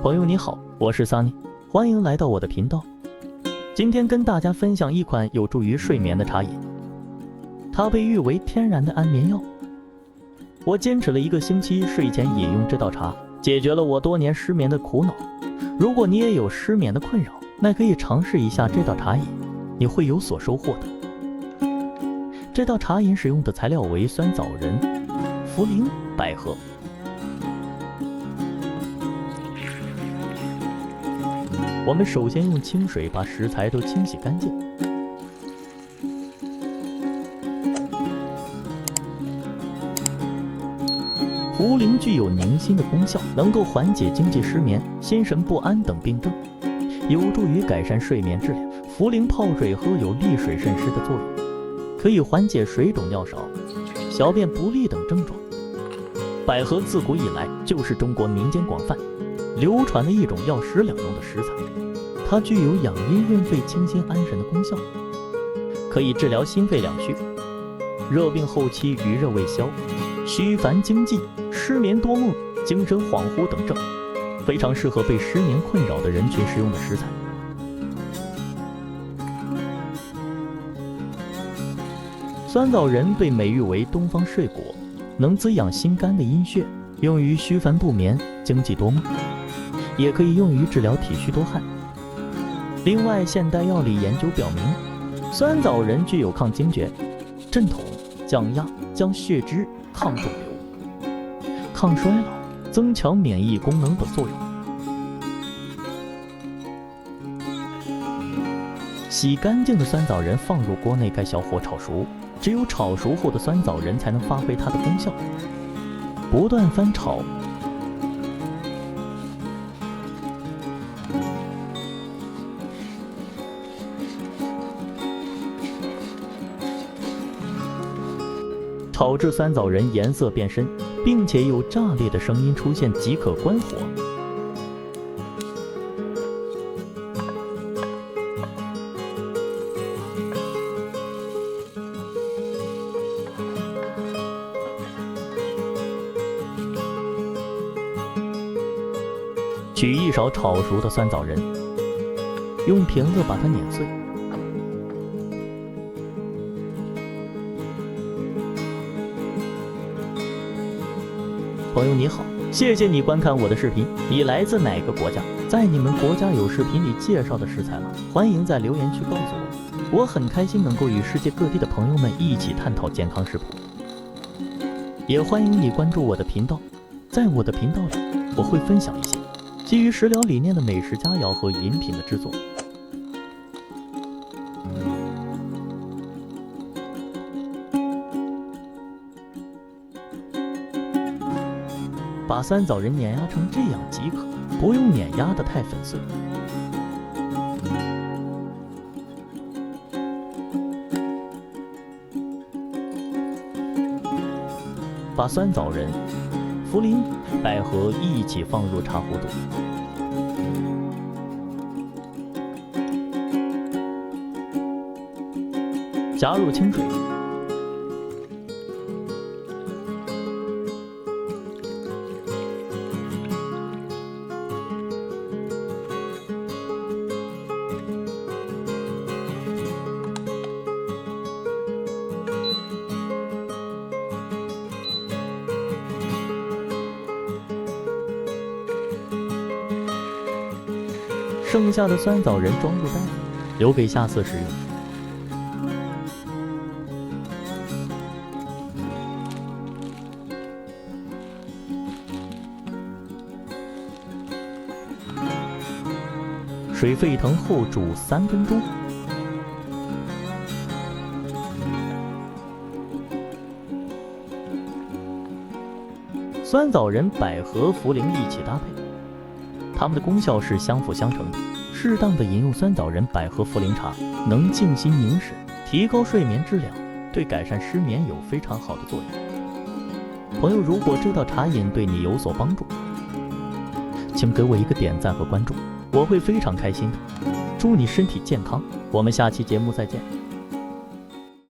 朋友你好，我是 Sunny， 欢迎来到我的频道。今天跟大家分享一款有助于睡眠的茶饮，它被誉为天然的安眠药。我坚持了1个星期，睡前饮用这道茶，解决了我多年失眠的苦恼。如果你也有失眠的困扰，那可以尝试一下这道茶饮，你会有所收获的。这道茶饮使用的材料为酸枣仁、茯苓、百合。我们首先用清水把食材都清洗干净。茯苓具有宁心的功效，能够缓解经济失眠、心神不安等病症，有助于改善睡眠质量。茯苓泡水喝有利水渗湿的作用，可以缓解水肿、尿少、小便不利等症状。百合自古以来就是中国民间广泛流传的一种药食两用的食材，它具有养阴润肺、清心安神的功效，可以治疗心肺两虚、热病后期余热未消、虚烦惊悸、失眠多梦、精神恍惚等症，非常适合被失眠困扰的人群食用的食材。酸枣仁被美誉为东方睡果，能滋养心肝的阴血，用于虚烦不眠、惊悸多梦，也可以用于治疗体虚多汗。另外，现代药理研究表明，酸枣仁具有抗惊厥、镇痛、降压、降血脂、抗肿瘤、抗衰老、增强免疫功能等作用。洗干净的酸枣仁放入锅内，盖小火炒熟，只有炒熟后的酸枣仁才能发挥它的功效。不断翻炒，炒至酸枣仁颜色变深，并且有炸裂的声音出现即可关火。取1勺炒熟的酸枣仁，用瓶子把它碾碎。朋友你好，谢谢你观看我的视频。你来自哪个国家？在你们国家有视频里介绍的食材吗？欢迎在留言区告诉我。我很开心能够与世界各地的朋友们一起探讨健康食谱。也欢迎你关注我的频道，在我的频道里，我会分享一些基于食疗理念的美食佳肴和饮品的制作。把酸枣仁碾压成这样即可，不用碾压得太粉碎。把酸枣仁、茯苓、百合一起放入茶壶中，加入清水，剩下的酸枣仁装入袋子，留给下次使用。水沸腾后煮3分钟。酸枣仁、百合、茯苓一起搭配，它们的功效是相辅相成的。适当的饮用酸枣仁、百合、茯苓茶，能静心凝神，提高睡眠质量，对改善失眠有非常好的作用。朋友，如果这道茶饮对你有所帮助，请给我一个点赞和关注，我会非常开心的。祝你身体健康，我们下期节目再见。